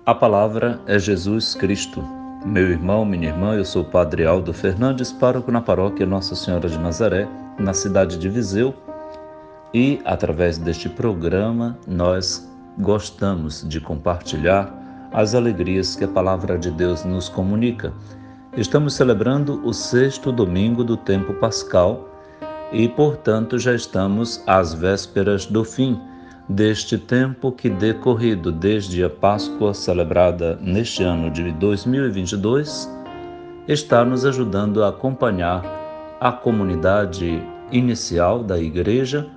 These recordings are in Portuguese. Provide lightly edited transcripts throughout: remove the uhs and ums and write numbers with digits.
A palavra é Jesus Cristo. Meu irmão, minha irmã, eu sou o Padre Aldo Fernandes, pároco na paróquia Nossa Senhora de Nazaré, na cidade de Viseu. E, através deste programa, nós gostamos de compartilhar as alegrias que a palavra de Deus nos comunica. Estamos celebrando o 6º domingo do tempo pascal e, portanto, já estamos às vésperas do fim deste tempo que, decorrido desde a Páscoa celebrada neste ano de 2022, está nos ajudando a acompanhar a comunidade inicial da Igreja,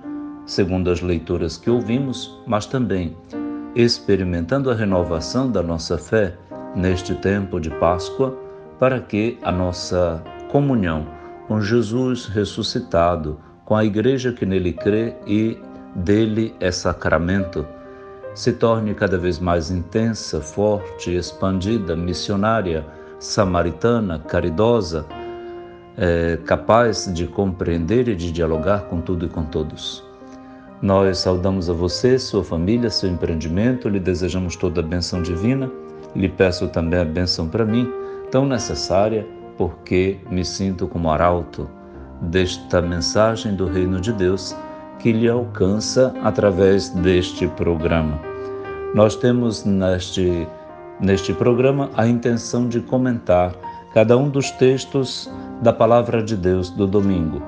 segundo as leituras que ouvimos, mas também experimentando a renovação da nossa fé neste tempo de Páscoa, para que a nossa comunhão com Jesus ressuscitado, com a Igreja que nele crê e dele é sacramento, se torne cada vez mais intensa, forte, expandida, missionária, samaritana, caridosa, capaz de compreender e de dialogar com tudo e com todos. Nós saudamos a você, sua família, seu empreendimento, lhe desejamos toda a bênção divina, lhe peço também a bênção para mim, tão necessária, porque me sinto como arauto desta mensagem do Reino de Deus, que lhe alcança através deste programa. Nós temos neste programa a intenção de comentar cada um dos textos da Palavra de Deus do domingo,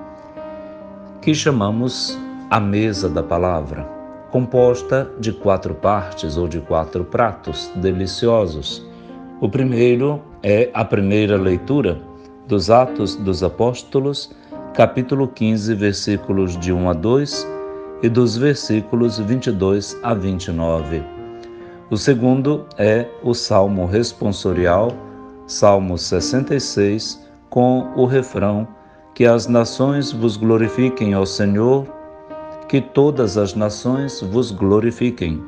que chamamos a Mesa da Palavra, composta de 4 partes ou de 4 pratos deliciosos. O primeiro é a primeira leitura dos Atos dos Apóstolos, capítulo 15, versículos de 1 a 2 e dos versículos 22 a 29. O segundo é o Salmo responsorial, Salmo 66, com o refrão: que as nações vos glorifiquem, ó Senhor, que todas as nações vos glorifiquem.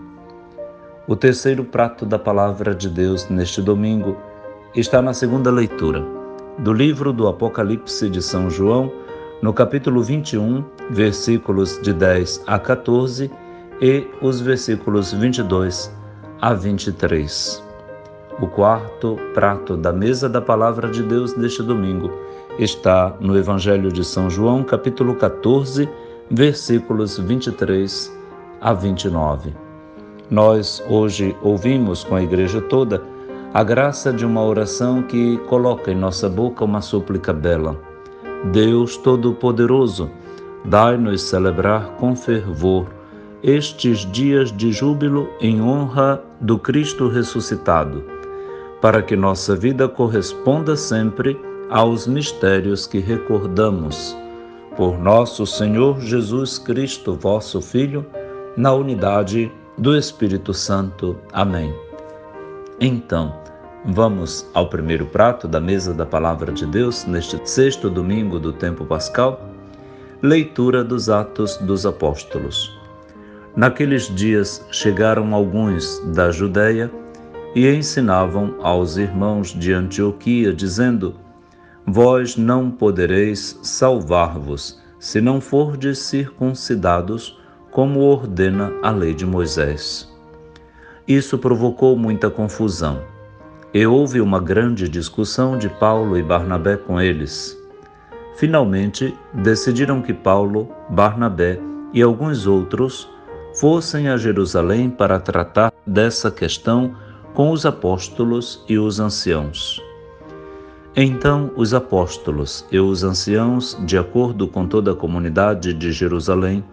O terceiro prato da Palavra de Deus neste domingo está na segunda leitura do livro do Apocalipse de São João, no capítulo 21, versículos de 10 a 14 e os versículos 22 a 23. O quarto prato da Mesa da Palavra de Deus deste domingo está no Evangelho de São João, capítulo 14, versículos 23 a 29. Nós hoje ouvimos com a Igreja toda a graça de uma oração que coloca em nossa boca uma súplica bela. Deus Todo-Poderoso, dai-nos celebrar com fervor estes dias de júbilo em honra do Cristo ressuscitado, para que nossa vida corresponda sempre aos mistérios que recordamos. Por nosso Senhor Jesus Cristo, vosso Filho, na unidade do Espírito Santo. Amém. Então, vamos ao primeiro prato da Mesa da Palavra de Deus, neste 6º domingo do tempo pascal, leitura dos Atos dos Apóstolos. Naqueles dias chegaram alguns da Judéia e ensinavam aos irmãos de Antioquia, dizendo: vós não podereis salvar-vos, se não fordes circuncidados, como ordena a lei de Moisés. Isso provocou muita confusão. E houve uma grande discussão de Paulo e Barnabé com eles. Finalmente, decidiram que Paulo, Barnabé e alguns outros fossem a Jerusalém para tratar dessa questão com os apóstolos e os anciãos. Então, os apóstolos e os anciãos, de acordo com toda a comunidade de Jerusalém,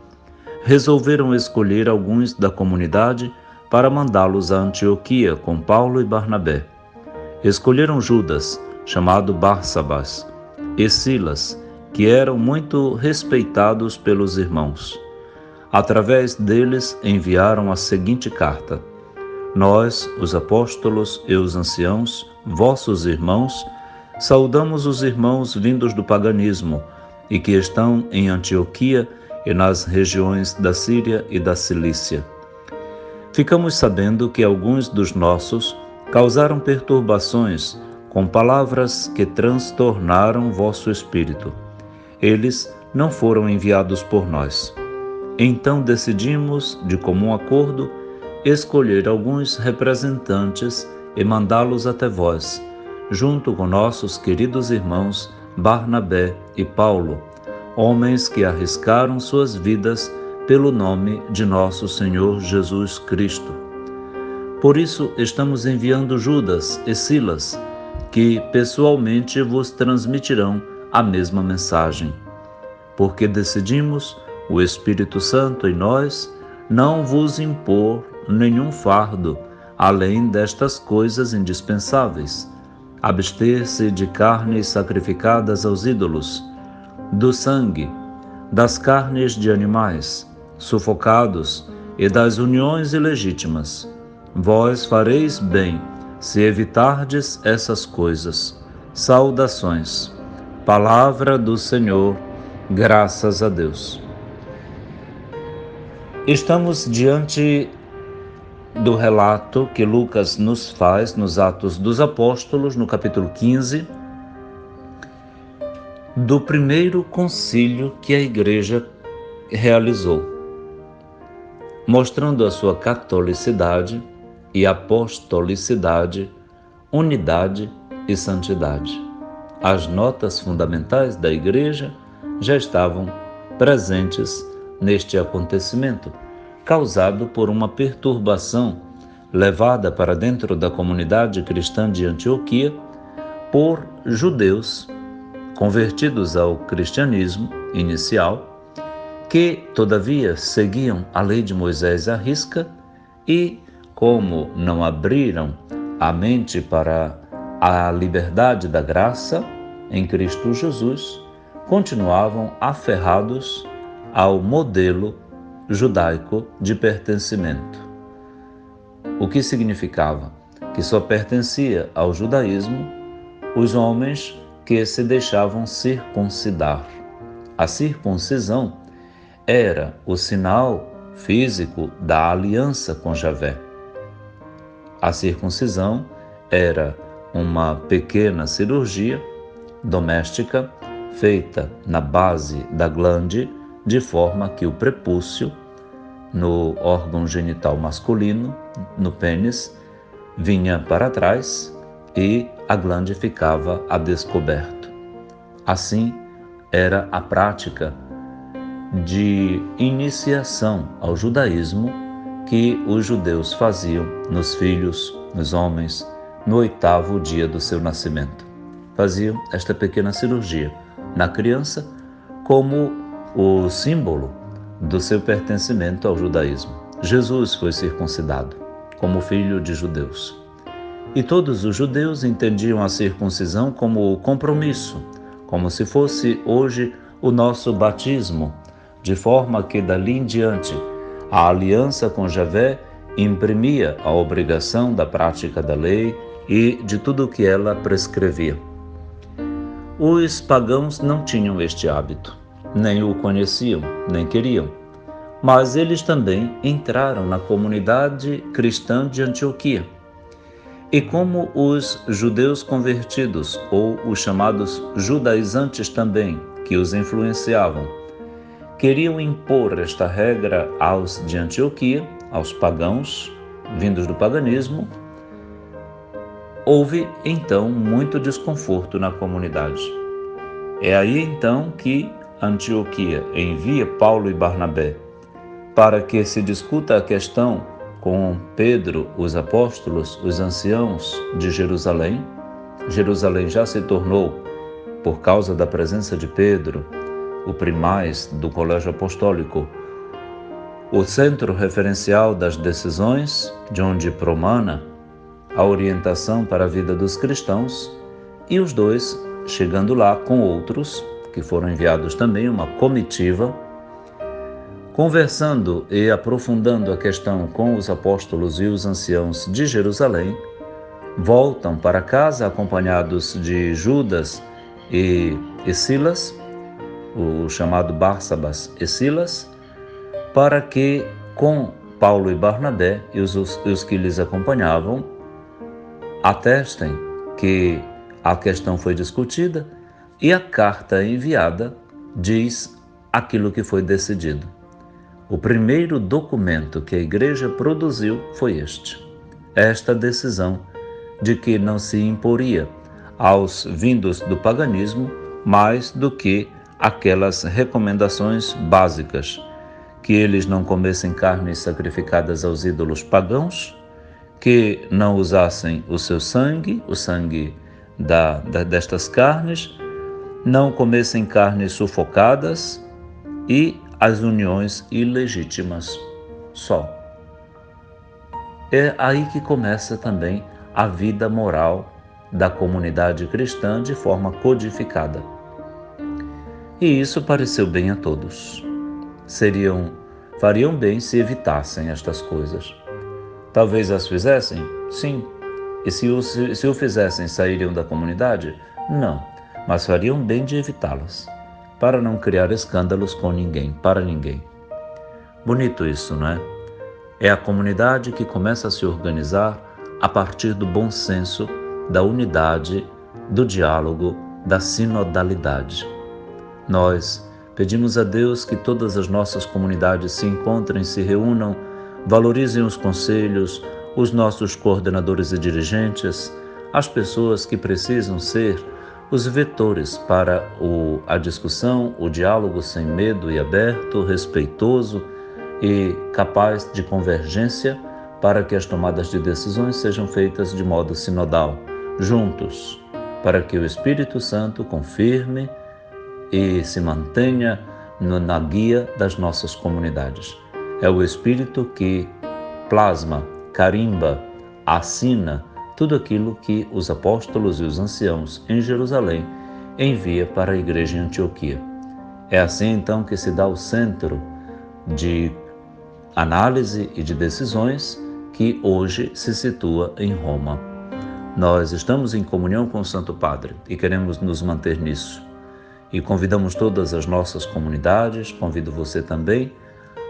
resolveram escolher alguns da comunidade para mandá-los a Antioquia com Paulo e Barnabé. Escolheram Judas, chamado Barsabás, e Silas, que eram muito respeitados pelos irmãos. Através deles enviaram a seguinte carta: nós, os apóstolos e os anciãos, vossos irmãos, saudamos os irmãos vindos do paganismo e que estão em Antioquia e nas regiões da Síria e da Cilícia. Ficamos sabendo que alguns dos nossos causaram perturbações com palavras que transtornaram vosso espírito. Eles não foram enviados por nós. Então decidimos, de comum acordo, escolher alguns representantes e mandá-los até vós, junto com nossos queridos irmãos Barnabé e Paulo, homens que arriscaram suas vidas pelo nome de nosso Senhor Jesus Cristo. Por isso estamos enviando Judas e Silas, que pessoalmente vos transmitirão a mesma mensagem. Porque decidimos, o Espírito Santo em nós, não vos impor nenhum fardo, além destas coisas indispensáveis: abster-se de carnes sacrificadas aos ídolos, do sangue, das carnes de animais, sufocados e das uniões ilegítimas. Vós fareis bem se evitardes essas coisas. Saudações. Palavra do Senhor, graças a Deus. Estamos diante do relato que Lucas nos faz nos Atos dos Apóstolos, no capítulo 15, do primeiro concílio que a Igreja realizou, mostrando a sua catolicidade e apostolicidade, unidade e santidade. As notas fundamentais da Igreja já estavam presentes neste acontecimento, causado por uma perturbação levada para dentro da comunidade cristã de Antioquia por judeus convertidos ao cristianismo inicial, que, todavia, seguiam a lei de Moisés à risca e, como não abriram a mente para a liberdade da graça em Cristo Jesus, continuavam aferrados ao modelo judaico de pertencimento. O que significava que só pertencia ao judaísmo os homens que se deixavam circuncidar. A circuncisão era o sinal físico da aliança com Javé. A circuncisão era uma pequena cirurgia doméstica feita na base da glande, de forma que o prepúcio, no órgão genital masculino, no pênis, vinha para trás e a glande ficava a descoberto. Assim era a prática de iniciação ao judaísmo que os judeus faziam nos filhos, nos homens, no 8º dia do seu nascimento. Faziam esta pequena cirurgia na criança como o símbolo do seu pertencimento ao judaísmo. Jesus foi circuncidado como filho de judeus. E todos os judeus entendiam a circuncisão como o compromisso, como se fosse hoje o nosso batismo, de forma que dali em diante a aliança com Javé imprimia a obrigação da prática da lei e de tudo o que ela prescrevia. Os pagãos não tinham este hábito, nem o conheciam, nem queriam, mas eles também entraram na comunidade cristã de Antioquia. E como os judeus convertidos, ou os chamados judaizantes também, que os influenciavam, queriam impor esta regra aos de Antioquia, aos pagãos, vindos do paganismo, houve então muito desconforto na comunidade. É aí então que Antioquia envia Paulo e Barnabé para que se discuta a questão com Pedro, os apóstolos, os anciãos de Jerusalém. Jerusalém já se tornou, por causa da presença de Pedro, o primaz do colégio apostólico, o centro referencial das decisões, de onde promana a orientação para a vida dos cristãos, e os dois, chegando lá com outros, que foram enviados também, uma comitiva, conversando e aprofundando a questão com os apóstolos e os anciãos de Jerusalém, voltam para casa acompanhados de Judas e Silas, o chamado Barsabas e Silas, para que com Paulo e Barnabé e os que lhes acompanhavam atestem que a questão foi discutida e a carta enviada diz aquilo que foi decidido. O primeiro documento que a Igreja produziu foi esta decisão de que não se imporia aos vindos do paganismo mais do que aquelas recomendações básicas, que eles não comessem carnes sacrificadas aos ídolos pagãos, que não usassem o seu sangue, o sangue destas carnes, não comessem carnes sufocadas e as uniões ilegítimas só. É aí que começa também a vida moral da comunidade cristã de forma codificada. E isso pareceu bem a todos. Fariam bem se evitassem estas coisas. Talvez as fizessem? Sim. E se o fizessem, sairiam da comunidade? Não, mas fariam bem de evitá-las, para não criar escândalos com ninguém, para ninguém. Bonito isso, não é? É a comunidade que começa a se organizar a partir do bom senso, da unidade, do diálogo, da sinodalidade. Nós pedimos a Deus que todas as nossas comunidades se encontrem, se reúnam, valorizem os conselhos, os nossos coordenadores e dirigentes, as pessoas que precisam ser os vetores para a discussão, o diálogo sem medo e aberto, respeitoso e capaz de convergência, para que as tomadas de decisões sejam feitas de modo sinodal, juntos, para que o Espírito Santo confirme e se mantenha na guia das nossas comunidades. É o Espírito que plasma, carimba, assina tudo aquilo que os apóstolos e os anciãos em Jerusalém envia para a igreja em Antioquia. É assim então que se dá o centro de análise e de decisões que hoje se situa em Roma. Nós estamos em comunhão com o Santo Padre e queremos nos manter nisso. E convidamos todas as nossas comunidades, convido você também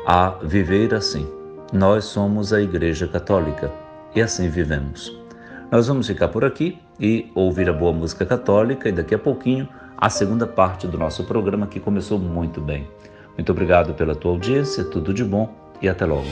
a viver assim. Nós somos a Igreja Católica e assim vivemos. Nós vamos ficar por aqui e ouvir a boa música católica e daqui a pouquinho a segunda parte do nosso programa, que começou muito bem. Muito obrigado pela tua audiência, tudo de bom e até logo.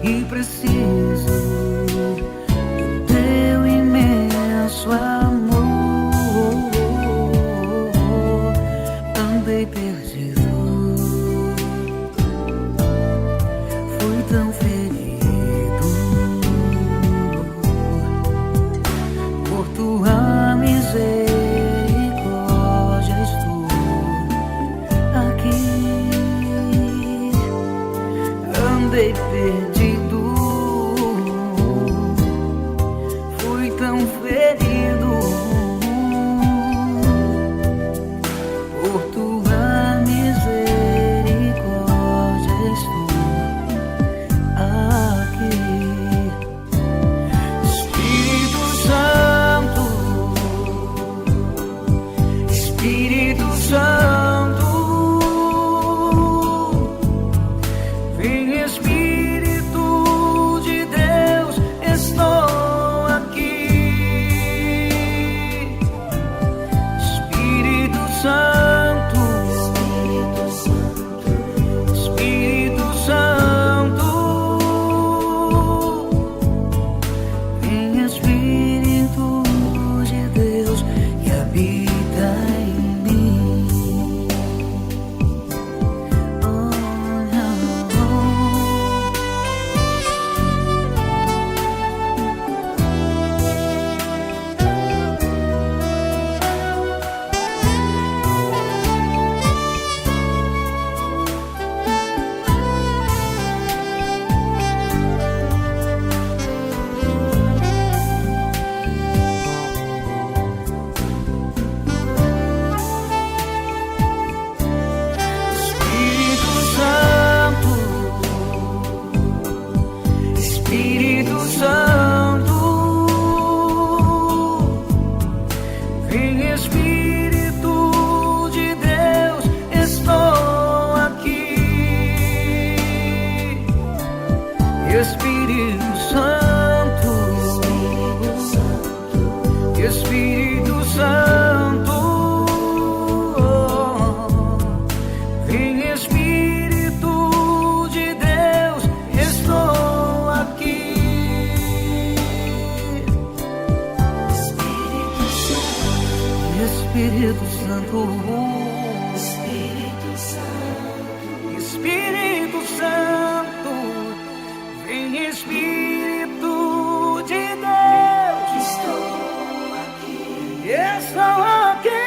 E preciso do teu imenso amor. Andei perdido, fui tão ferido por tua misericórdia. Estou aqui, andei perdido, fui tão ferido por tua misericórdia. Estou aqui, Espírito Santo, Espírito Santo, vem Espírito Espírito Santo, Espírito Santo, vem Espírito de Deus, estou aqui. Espírito Santo, Espírito Santo, Espírito Santo, vem Espírito de Deus, estou aqui, estou aqui.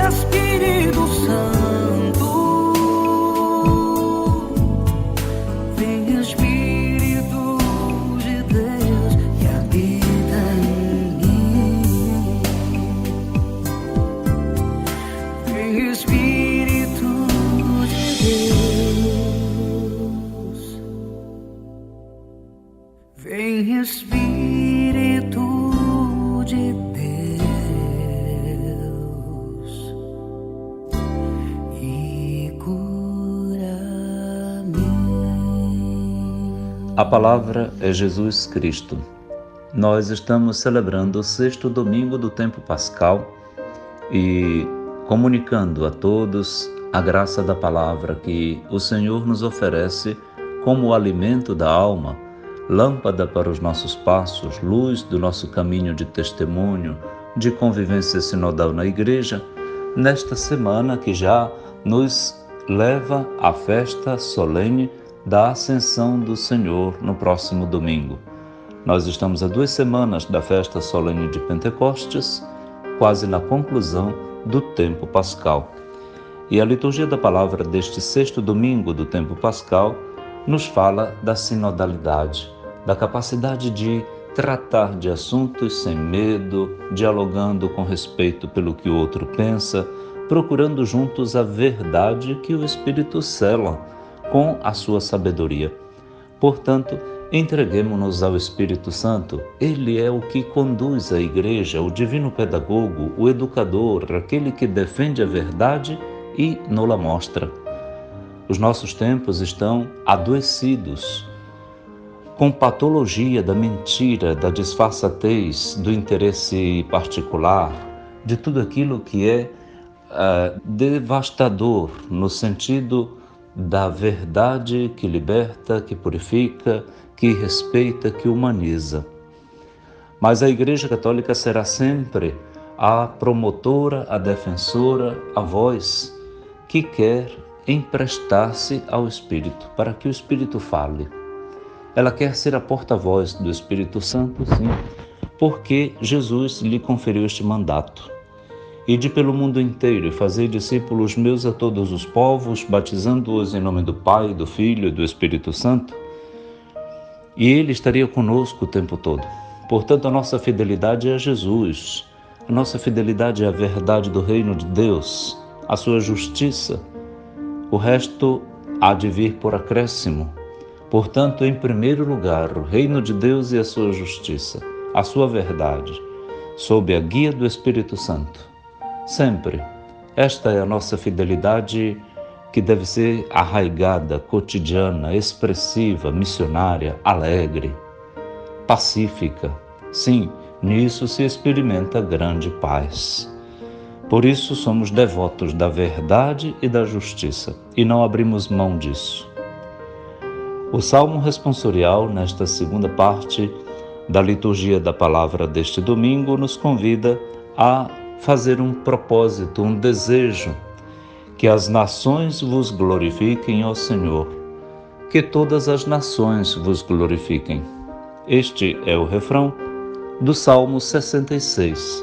Espírito Santo, vem Espírito de Deus que habita em mim. Vem Espírito de Deus, vem Espírito de Deus e cura-me. A palavra é Jesus Cristo. Nós estamos celebrando o 6º domingo do tempo pascal e comunicando a todos a graça da palavra que o Senhor nos oferece como o alimento da alma, lâmpada para os nossos passos, luz do nosso caminho de testemunho, de convivência sinodal na igreja, nesta semana que já nos leva à festa solene da Ascensão do Senhor no próximo domingo. Nós estamos a 2 semanas da festa solene de Pentecostes, quase na conclusão do tempo pascal. E a liturgia da palavra deste 6º domingo do tempo pascal nos fala da sinodalidade, da capacidade de tratar de assuntos sem medo, dialogando com respeito pelo que o outro pensa, procurando juntos a verdade que o Espírito sela com a sua sabedoria. Portanto, entreguemo-nos ao Espírito Santo. Ele é o que conduz a igreja, o divino pedagogo, o educador, aquele que defende a verdade e nos-la mostra. Os nossos tempos estão adoecidos com patologia da mentira, da disfarçatez, do interesse particular, de tudo aquilo que é devastador no sentido da verdade que liberta, que purifica, que respeita, que humaniza. Mas a Igreja Católica será sempre a promotora, a defensora, a voz que quer emprestar-se ao Espírito, para que o Espírito fale. Ela quer ser a porta-voz do Espírito Santo, sim, porque Jesus lhe conferiu este mandato. Ide pelo mundo inteiro e fazei discípulos meus a todos os povos, batizando-os em nome do Pai, do Filho e do Espírito Santo. E Ele estaria conosco o tempo todo. Portanto, a nossa fidelidade é a Jesus, a nossa fidelidade é a verdade do reino de Deus, a sua justiça. O resto há de vir por acréscimo. Portanto, em primeiro lugar, o reino de Deus e a sua justiça, a sua verdade, sob a guia do Espírito Santo. Sempre. Esta é a nossa fidelidade que deve ser arraigada, cotidiana, expressiva, missionária, alegre, pacífica. Sim, nisso se experimenta grande paz. Por isso somos devotos da verdade e da justiça e não abrimos mão disso. O Salmo responsorial, nesta segunda parte da liturgia da palavra deste domingo, nos convida a fazer um propósito, um desejo, que as nações vos glorifiquem, ó Senhor, que todas as nações vos glorifiquem. Este é o refrão do Salmo 66.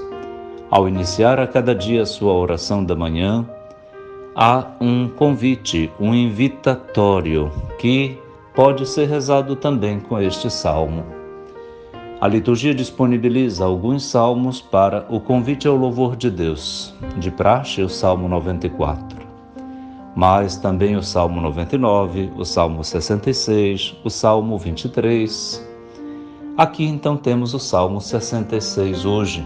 Ao iniciar a cada dia a sua oração da manhã, há um convite, um invitatório, que pode ser rezado também com este salmo. A liturgia disponibiliza alguns salmos para o convite ao louvor de Deus. De praxe, o Salmo 94, mas também o Salmo 99, o Salmo 66, o Salmo 23. Aqui então temos o Salmo 66 hoje,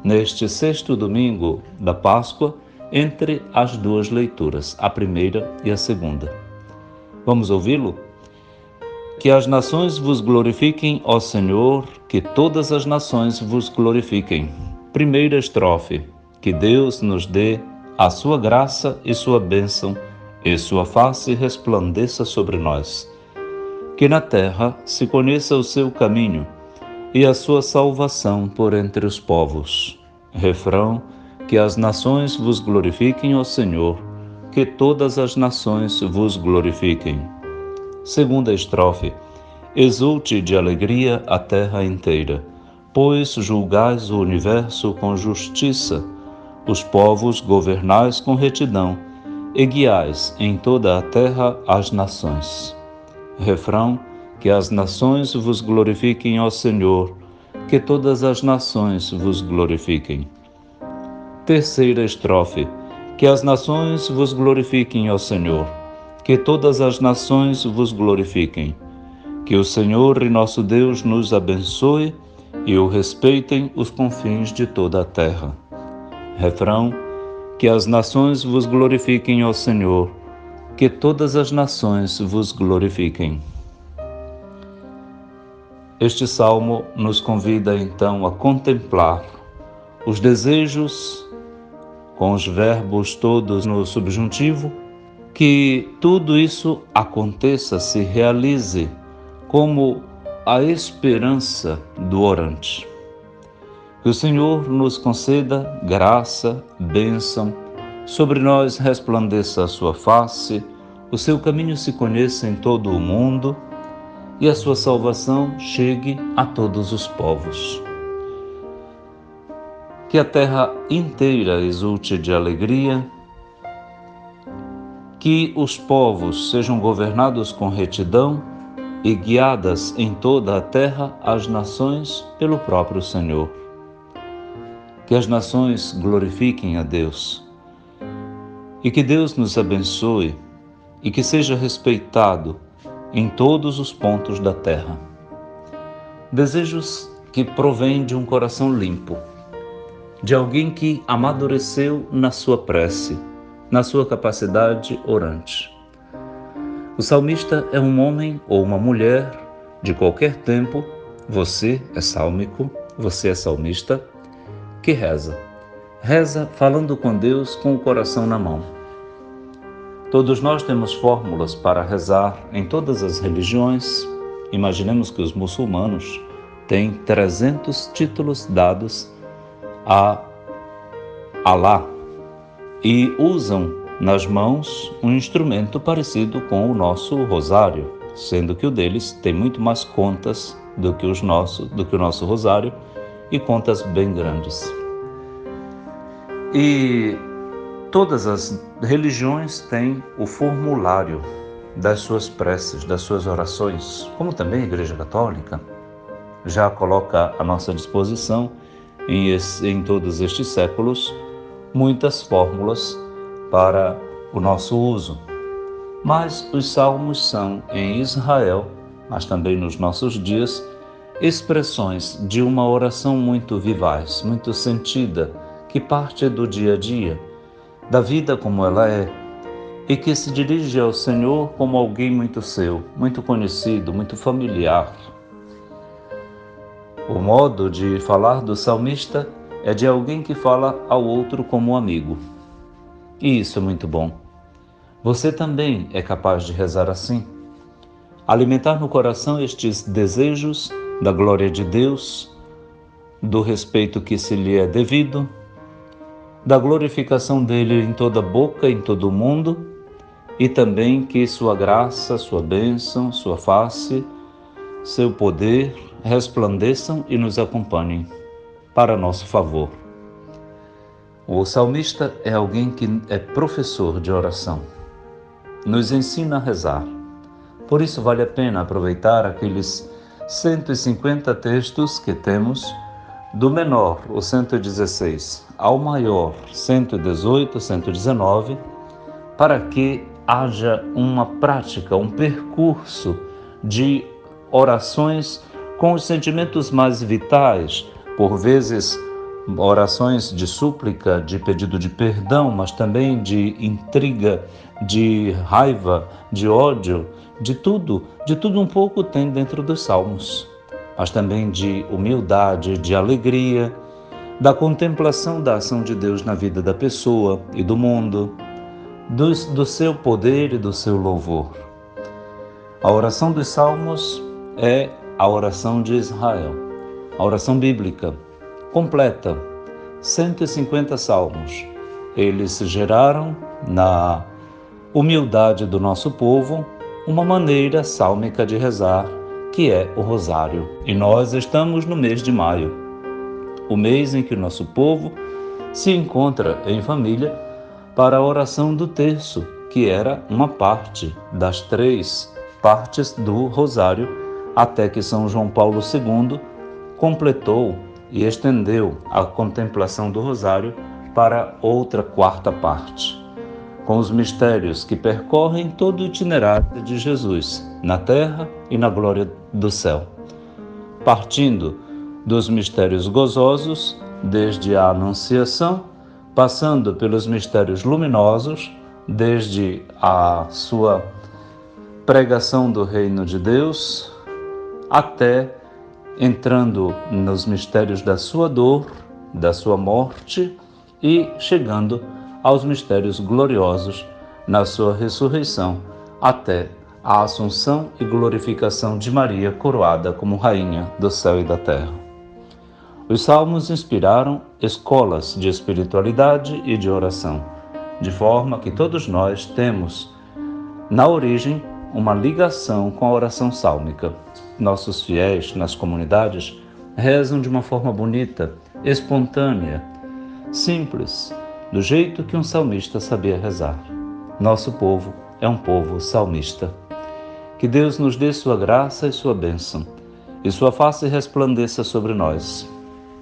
neste 6º domingo da Páscoa, entre as duas leituras, a primeira e a segunda. Vamos ouvi-lo? Que as nações vos glorifiquem, ó Senhor, que todas as nações vos glorifiquem. Primeira estrofe. Que Deus nos dê a sua graça e sua bênção, e sua face resplandeça sobre nós. Que na terra se conheça o seu caminho e a sua salvação por entre os povos. Refrão. Que as nações vos glorifiquem, ó Senhor, que todas as nações vos glorifiquem. Segunda estrofe. Exulte de alegria a terra inteira, pois julgais o universo com justiça, os povos governais com retidão, e guiais em toda a terra as nações. Refrão. Que as nações vos glorifiquem, ó Senhor, que todas as nações vos glorifiquem. Terceira estrofe. Que as nações vos glorifiquem, ó Senhor, que todas as nações vos glorifiquem. Que o Senhor e nosso Deus nos abençoe e o respeitem os confins de toda a terra. Refrão. Que as nações vos glorifiquem, ó Senhor, que todas as nações vos glorifiquem. Este salmo nos convida então a contemplar os desejos com os verbos todos no subjuntivo, que tudo isso aconteça, se realize como a esperança do orante. Que o Senhor nos conceda graça, bênção, sobre nós resplandeça a sua face, o seu caminho se conheça em todo o mundo e a sua salvação chegue a todos os povos. Que a terra inteira exulte de alegria, que os povos sejam governados com retidão e guiadas em toda a terra as nações pelo próprio Senhor. Que as nações glorifiquem a Deus e que Deus nos abençoe e que seja respeitado em todos os pontos da terra. Desejos que provêm de um coração limpo, de alguém que amadureceu na sua prece, na sua capacidade orante. O salmista é um homem ou uma mulher de qualquer tempo, você é sálmico, você é salmista, que reza. Reza falando com Deus com o coração na mão. Todos nós temos fórmulas para rezar em todas as religiões. Imaginemos que os muçulmanos têm 300 títulos dados a Alá e usam nas mãos um instrumento parecido com o nosso rosário, sendo que o deles tem muito mais contas do que o nosso rosário e contas bem grandes. E todas as religiões têm o formulário das suas preces, das suas orações, como também a Igreja Católica já coloca à nossa disposição em todos estes séculos muitas fórmulas para o nosso uso. Mas os salmos são, em Israel, mas também nos nossos dias, expressões de uma oração muito vivaz, muito sentida, que parte do dia a dia, da vida como ela é, e que se dirige ao Senhor como alguém muito seu, muito conhecido, muito familiar. O modo de falar do salmista é de alguém que fala ao outro como um amigo. E isso é muito bom. Você também é capaz de rezar assim? Alimentar no coração estes desejos da glória de Deus, do respeito que se lhe é devido, da glorificação dele em toda boca, em todo o mundo, e também que sua graça, sua bênção, sua face, seu poder resplandeçam e nos acompanhem para nosso favor. O salmista é alguém que é professor de oração, nos ensina a rezar. Por isso vale a pena aproveitar aqueles 150 textos que temos, do menor, o 116, ao maior, 118, 119, para que haja uma prática, um percurso de orações com os sentimentos mais vitais, por vezes orações de súplica, de pedido de perdão, mas também de intriga, de raiva, de ódio, de tudo um pouco tem dentro dos salmos, mas também de humildade, de alegria, da contemplação da ação de Deus na vida da pessoa e do mundo, do seu poder e do seu louvor. A oração dos salmos é a oração de Israel, a oração bíblica, completa, 150 salmos. Eles geraram na humildade do nosso povo uma maneira sálmica de rezar, que é o rosário. E nós estamos no mês de maio, o mês em que o nosso povo se encontra em família para a oração do terço, que era uma parte das 3 partes do rosário, até que São João Paulo II completou e estendeu a contemplação do rosário para outra 4ª parte, com os mistérios que percorrem todo o itinerário de Jesus, na terra e na glória do céu, partindo dos mistérios gozosos, desde a Anunciação, passando pelos mistérios luminosos, desde a sua pregação do reino de Deus, até entrando nos mistérios da sua dor, da sua morte e chegando aos mistérios gloriosos na sua ressurreição, até a assunção e glorificação de Maria, coroada como rainha do céu e da terra. Os salmos inspiraram escolas de espiritualidade e de oração, de forma que todos nós temos, na origem, uma ligação com a oração sálmica. Nossos fiéis nas comunidades rezam de uma forma bonita, espontânea, simples, do jeito que um salmista sabia rezar. Nosso povo é um povo salmista. Que Deus nos dê sua graça e sua bênção, e sua face resplandeça sobre nós.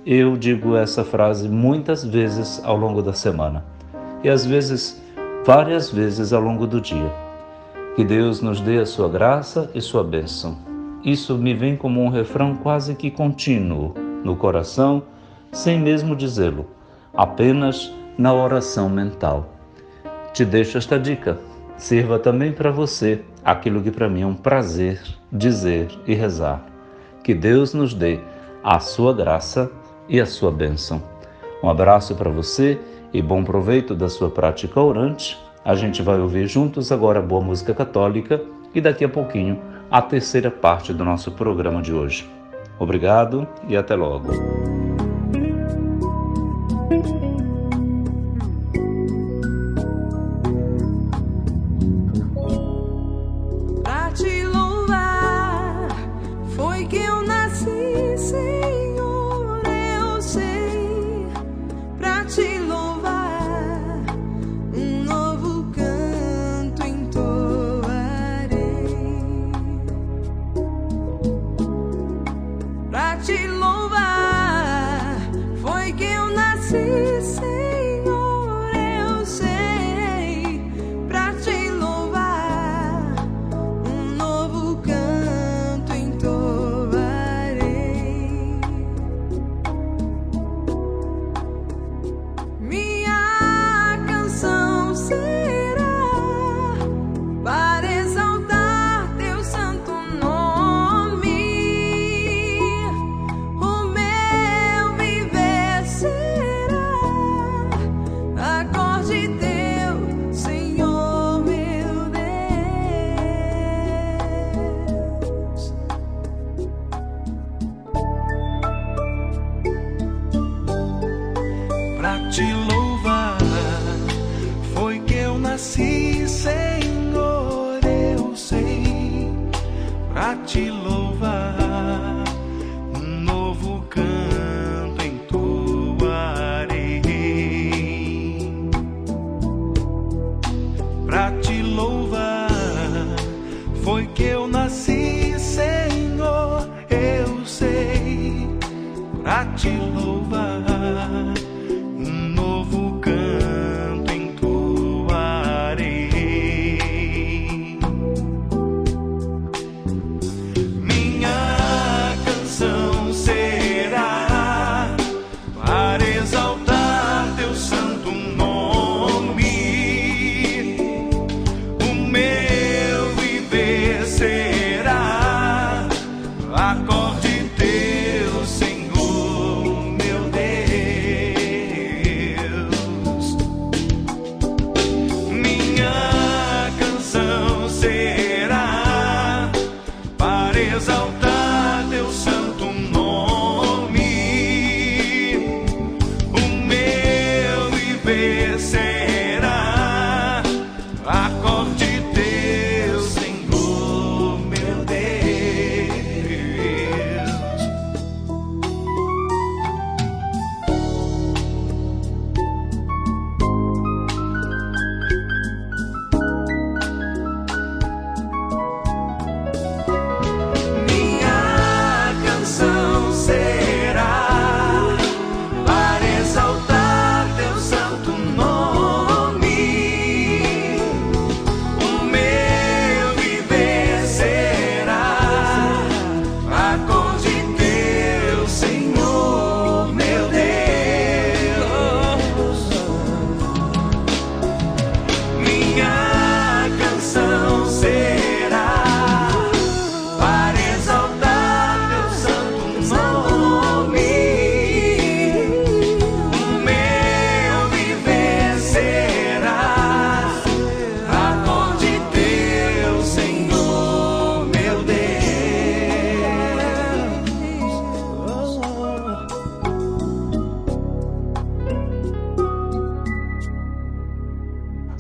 Eu digo essa frase muitas vezes ao longo da semana, e às vezes, várias vezes ao longo do dia. Que Deus nos dê a sua graça e sua bênção. Isso me vem como um refrão quase que contínuo no coração, sem mesmo dizê-lo, apenas na oração mental. Te deixo esta dica. Sirva também para você aquilo que para mim é um prazer dizer e rezar. Que Deus nos dê a sua graça e a sua bênção. Um abraço para você e bom proveito da sua prática orante. A gente vai ouvir juntos agora boa música católica e daqui a pouquinho a 3ª parte do nosso programa de hoje. Obrigado e até logo. Pra te louvar, foi que eu nasci, Senhor, eu sei. Pra te louvar, um novo canto entoarei. Pra te louvar, foi que eu nasci, Senhor, eu sei. Pra te louvar, um novo canto entoarei. Minha canção será para exaltar teu santo nome. O meu viver será acorde teu, Senhor meu Deus. Pra te louvar, foi que eu nasci, Senhor, eu sei. Pra te louvar, um novo canto entoarei. Pra te louvar, foi que eu nasci, Senhor, eu sei. Pra te louvar, um novo canto entoarei.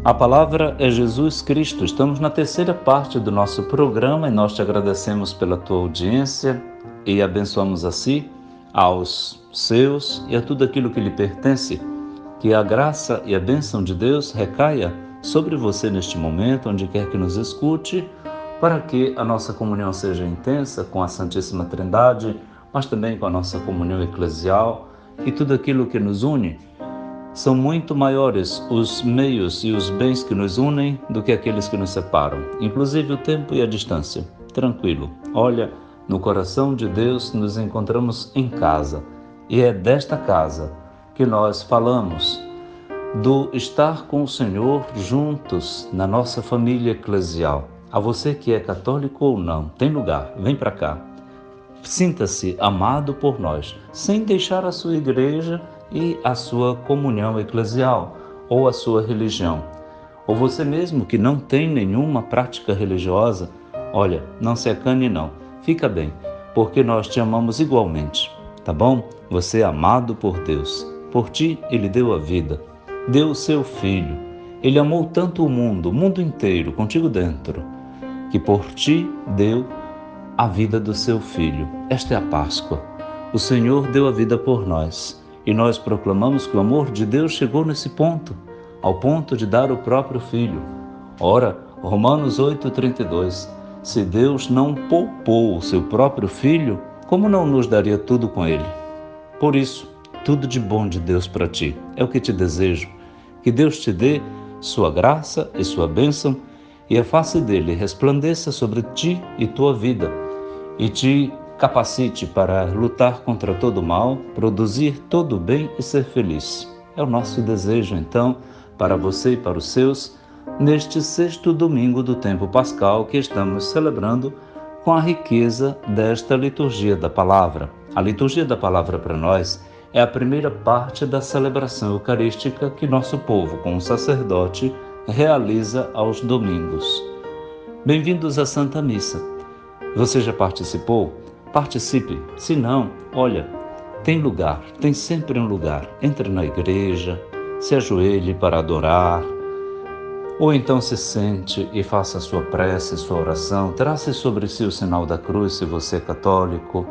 A palavra é Jesus Cristo. Estamos na terceira parte do nosso programa e nós te agradecemos pela tua audiência e abençoamos a si, aos seus e a tudo aquilo que lhe pertence. Que a graça e a bênção de Deus recaia sobre você neste momento, onde quer que nos escute, para que a nossa comunhão seja intensa com a Santíssima Trindade, mas também com a nossa comunhão eclesial e tudo aquilo que nos une. São muito maiores os meios e os bens que nos unem do que aqueles que nos separam, inclusive o tempo e a distância. Tranquilo, olha, no coração de Deus nos encontramos em casa, e é desta casa que nós falamos, do estar com o Senhor juntos na nossa família eclesial. A você que é católico ou não, tem lugar, vem para cá. Sinta-se amado por nós, sem deixar a sua igreja e a sua comunhão eclesial, ou a sua religião. Ou você mesmo que não tem nenhuma prática religiosa, olha, não se acane não, fica bem, porque nós te amamos igualmente, tá bom? Você é amado por Deus, por ti Ele deu a vida, deu o seu Filho, Ele amou tanto o mundo inteiro, contigo dentro, que por ti deu a vida do seu Filho. Esta é a Páscoa, o Senhor deu a vida por nós. E nós proclamamos que o amor de Deus chegou nesse ponto, ao ponto de dar o próprio Filho. Ora, Romanos 8,32, se Deus não poupou o seu próprio Filho, como não nos daria tudo com Ele? Por isso, tudo de bom de Deus para ti, é o que te desejo, que Deus te dê sua graça e sua bênção, e a face dele resplandeça sobre ti e tua vida, e te capacite para lutar contra todo o mal, produzir todo o bem e ser feliz. É o nosso desejo, então, para você e para os seus, neste sexto domingo do tempo pascal que estamos celebrando com a riqueza desta liturgia da palavra. A liturgia da palavra para nós é a primeira parte da celebração eucarística que nosso povo, com o sacerdote, realiza aos domingos. Bem-vindos à Santa Missa. Você já participou? Participe, se não, olha, tem lugar, tem sempre um lugar. Entre na igreja, se ajoelhe para adorar, ou então se sente e faça a sua prece, sua oração, trace sobre si o sinal da cruz, se você é católico,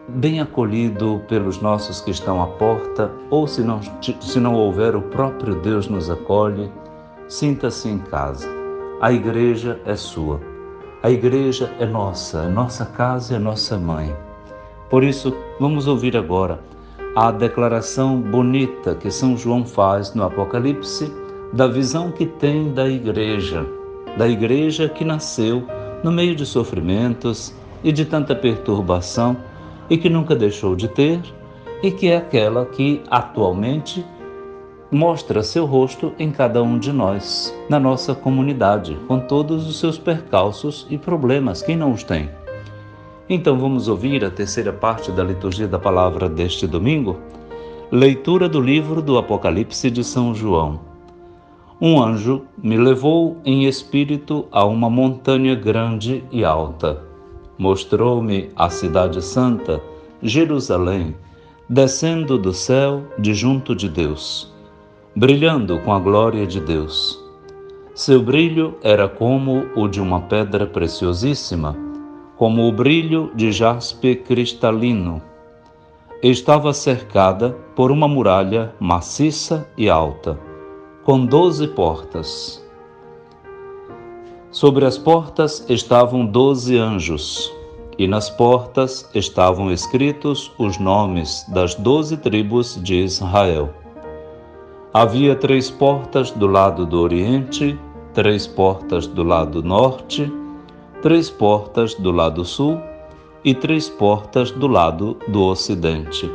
bem acolhido pelos nossos que estão à porta, ou se não houver, o próprio Deus nos acolhe, sinta-se em casa. A igreja é sua. A igreja é nossa casa, é nossa mãe. Por isso, vamos ouvir agora a declaração bonita que São João faz no Apocalipse da visão que tem da igreja que nasceu no meio de sofrimentos e de tanta perturbação e que nunca deixou de ter, e que é aquela que atualmente mostra seu rosto em cada um de nós, na nossa comunidade, com todos os seus percalços e problemas, quem não os tem? Então vamos ouvir a terceira parte da liturgia da palavra deste domingo, leitura do livro do Apocalipse de São João. Um anjo me levou em espírito a uma montanha grande e alta. Mostrou-me a cidade santa, Jerusalém, descendo do céu de junto de Deus, brilhando com a glória de Deus. Seu brilho era como o de uma pedra preciosíssima, como o brilho de jaspe cristalino. Estava cercada por uma muralha maciça e alta, com 12 portas. Sobre as portas estavam 12 anjos, e nas portas estavam escritos os nomes das 12 tribos de Israel. Havia 3 portas do lado do oriente, 3 portas do lado norte, 3 portas do lado sul e 3 portas do lado do ocidente.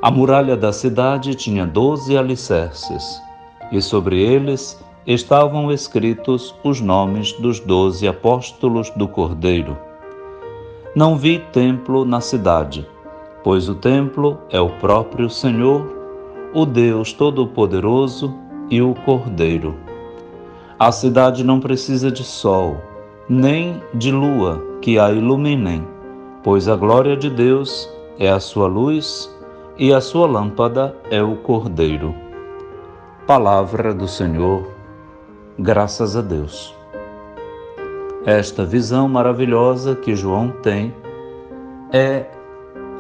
A muralha da cidade tinha 12 alicerces, e sobre eles estavam escritos os nomes dos 12 apóstolos do Cordeiro. Não vi templo na cidade, pois o templo é o próprio Senhor, o Deus Todo-Poderoso e o Cordeiro. A cidade não precisa de sol, nem de lua que a iluminem, pois a glória de Deus é a sua luz e a sua lâmpada é o Cordeiro. Palavra do Senhor, graças a Deus. Esta visão maravilhosa que João tem é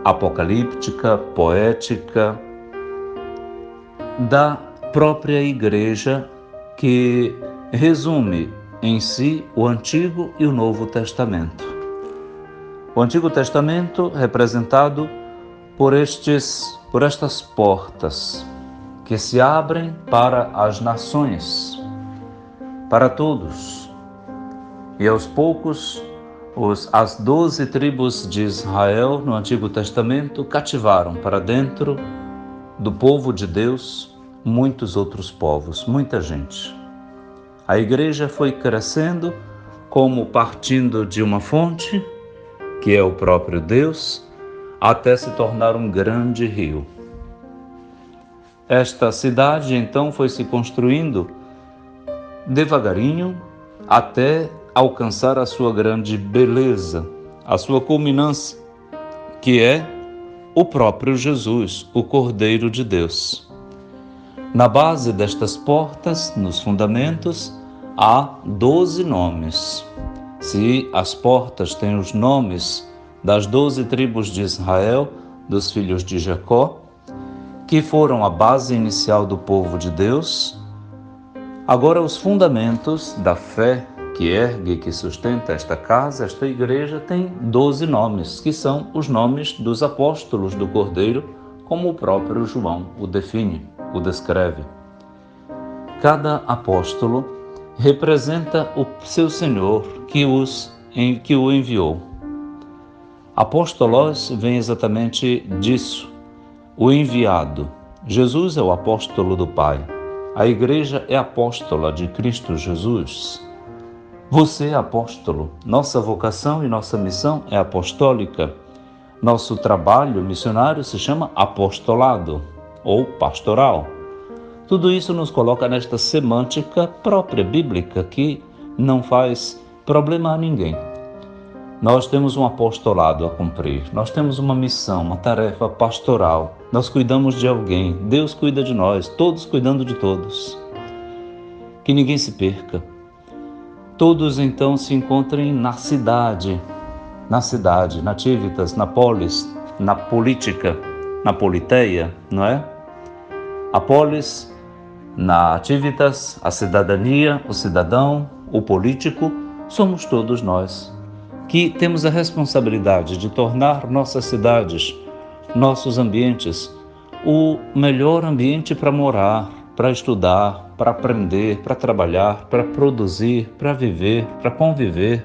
apocalíptica, poética, da própria igreja, que resume em si o Antigo e o Novo Testamento. O Antigo Testamento representado por estas portas que se abrem para as nações, para todos. E aos poucos, as 12 tribos de Israel no Antigo Testamento cativaram para dentro do povo de Deus muitos outros povos, muita gente. A igreja foi crescendo como partindo de uma fonte, que é o próprio Deus, até se tornar um grande rio. Esta cidade então foi se construindo devagarinho até alcançar a sua grande beleza, a sua culminância, que é o próprio Jesus, o Cordeiro de Deus. Na base destas portas, nos fundamentos, há 12 nomes. Se as portas têm os nomes das 12 tribos de Israel, dos filhos de Jacó, que foram a base inicial do povo de Deus, agora os fundamentos da fé que ergue e que sustenta esta casa, esta igreja, tem 12 nomes, que são os nomes dos apóstolos do Cordeiro, como o próprio João o define, o descreve. Cada apóstolo representa o seu Senhor que o enviou. Apóstolos vem exatamente disso, o enviado. Jesus é o apóstolo do Pai. A igreja é apóstola de Cristo Jesus. Você é apóstolo. Nossa vocação e nossa missão é apostólica. Nosso trabalho missionário se chama apostolado ou pastoral. Tudo isso nos coloca nesta semântica própria bíblica que não faz problema a ninguém. Nós temos um apostolado a cumprir, nós temos uma missão, uma tarefa pastoral. Nós cuidamos de alguém, Deus cuida de nós, todos cuidando de todos. Que ninguém se perca. Todos então se encontrem na cidade, nativitas, na polis, na política, na politeia, não é? A polis, na ativitas, a cidadania, o cidadão, o político, somos todos nós, que temos a responsabilidade de tornar nossas cidades, nossos ambientes, o melhor ambiente para morar, para estudar, para aprender, para trabalhar, para produzir, para viver, para conviver.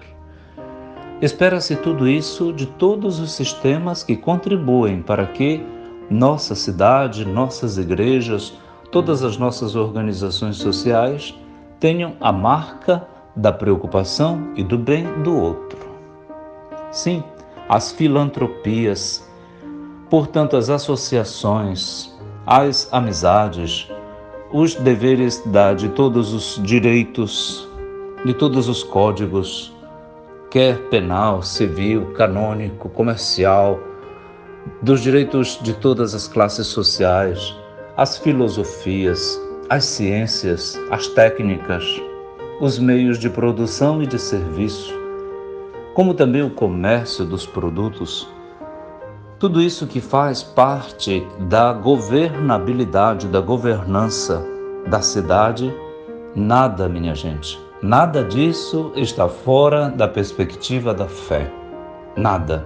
Espera-se tudo isso de todos os sistemas que contribuem para que nossa cidade, nossas igrejas, todas as nossas organizações sociais tenham a marca da preocupação e do bem do outro. Sim, as filantropias, portanto, as associações, as amizades, os deveres de todos os direitos, de todos os códigos, quer penal, civil, canônico, comercial, dos direitos de todas as classes sociais, as filosofias, as ciências, as técnicas, os meios de produção e de serviço, como também o comércio dos produtos. Tudo isso que faz parte da governabilidade, da governança da cidade, nada, minha gente, nada disso está fora da perspectiva da fé. Nada.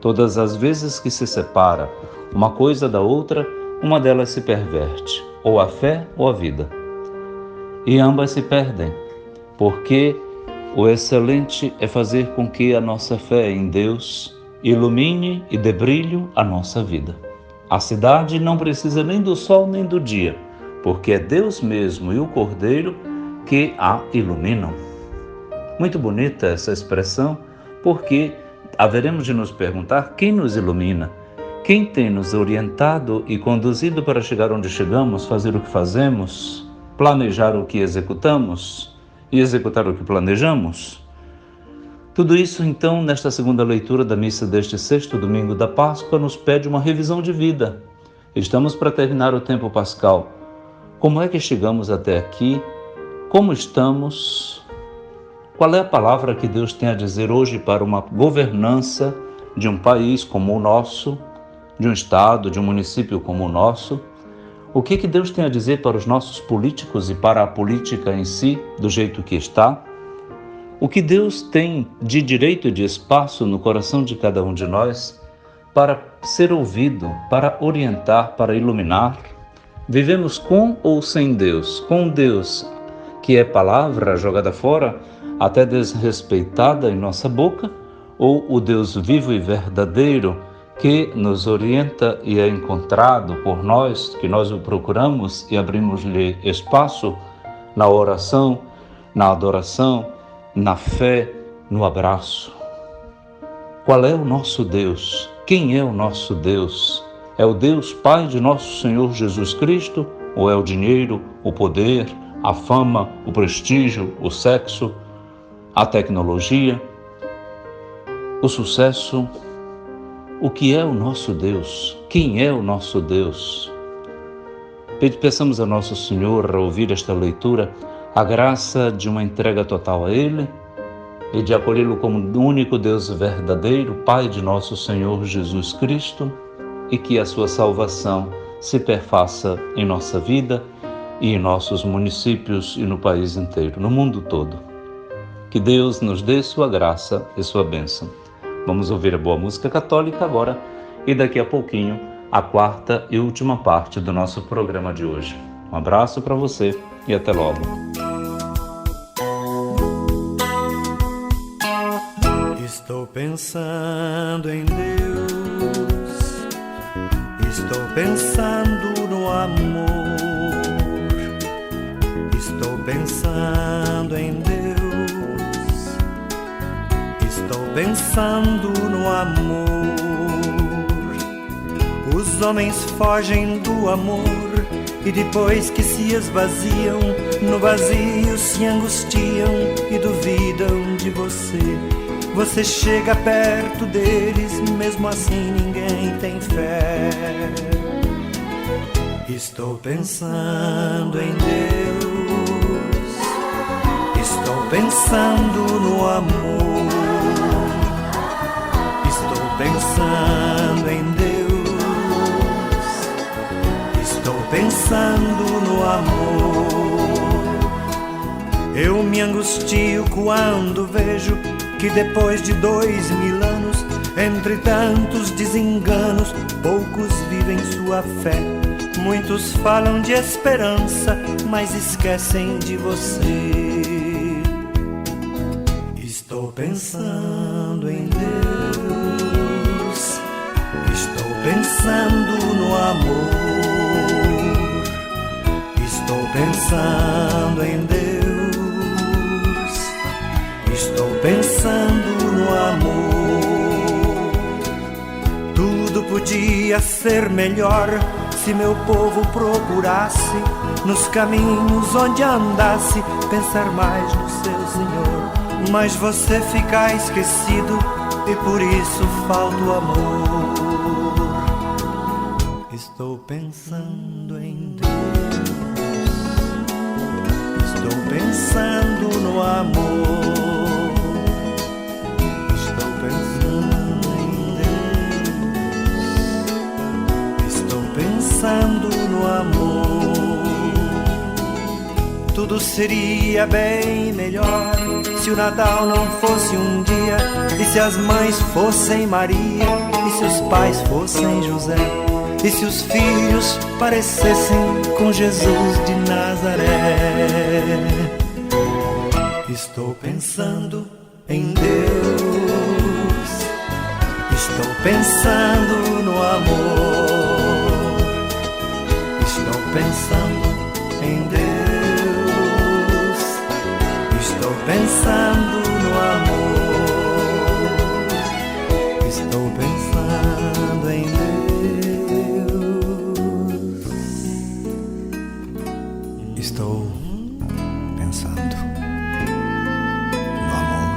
Todas as vezes que se separa uma coisa da outra, uma delas se perverte, ou a fé ou a vida. E ambas se perdem, porque o excelente é fazer com que a nossa fé em Deus ilumine e dê brilho à nossa vida. A cidade não precisa nem do sol nem do dia, porque é Deus mesmo e o Cordeiro que a iluminam. Muito bonita essa expressão, porque haveremos de nos perguntar quem nos ilumina, quem tem nos orientado e conduzido para chegar onde chegamos, fazer o que fazemos, planejar o que executamos e executar o que planejamos. Tudo isso, então, nesta segunda leitura da missa deste 6º domingo da Páscoa, nos pede uma revisão de vida. Estamos para terminar o tempo pascal, Como é que chegamos até aqui? Como estamos? Qual é a palavra que Deus tem a dizer hoje para uma governança de um país como o nosso, de um estado, de um município como o nosso? O que Deus tem a dizer para os nossos políticos e para a política em si, do jeito que está? O que Deus tem de direito e de espaço no coração de cada um de nós para ser ouvido, para orientar, para iluminar? Vivemos com ou sem Deus? Com Deus, que é palavra jogada fora, até desrespeitada em nossa boca, ou o Deus vivo e verdadeiro que nos orienta e é encontrado por nós, que nós o procuramos e abrimos-lhe espaço na oração, na adoração, na fé, no abraço? Qual é o nosso Deus? Quem é o nosso Deus? É o Deus Pai de nosso Senhor Jesus Cristo? Ou é o dinheiro, o poder, a fama, o prestígio, o sexo, a tecnologia, o sucesso? O que é o nosso Deus? Quem é o nosso Deus? Peçamos a Nosso Senhor, a ouvir esta leitura, a graça de uma entrega total a Ele e de acolhê-lo como o único Deus verdadeiro, Pai de nosso Senhor Jesus Cristo, e que a sua salvação se perfaça em nossa vida e em nossos municípios e no país inteiro, no mundo todo. Que Deus nos dê sua graça e sua bênção. Vamos ouvir a boa música católica agora e daqui a pouquinho a quarta e última parte do nosso programa de hoje. Um abraço para você e até logo. Estou pensando em Deus, estou pensando no amor, estou pensando em Deus, estou pensando no amor. Os homens fogem do amor e depois que se esvaziam, no vazio se angustiam e duvidam de você. Você chega perto deles, mesmo assim ninguém tem fé. Estou pensando em Deus, estou pensando no amor, estou pensando em Deus, estou pensando no amor. Eu me angustio quando vejo que depois de 2000 anos, entre tantos desenganos, poucos vivem sua fé. Muitos falam de esperança, mas esquecem de você. Estou pensando em Deus, estou pensando no amor, estou pensando em Deus, estou pensando no amor. Tudo podia ser melhor se meu povo procurasse, nos caminhos onde andasse, pensar mais no seu Senhor. Mas você fica esquecido e por isso falta o amor. Estou pensando em Deus, estou pensando no amor. Pensando no amor. Tudo seria bem melhor se o Natal não fosse um dia, e se as mães fossem Maria, e se os pais fossem José, e se os filhos parecessem com Jesus de Nazaré. Estou pensando em Deus, estou pensando no amor. Estou pensando em Deus, estou pensando no amor, estou pensando em Deus, estou pensando no amor.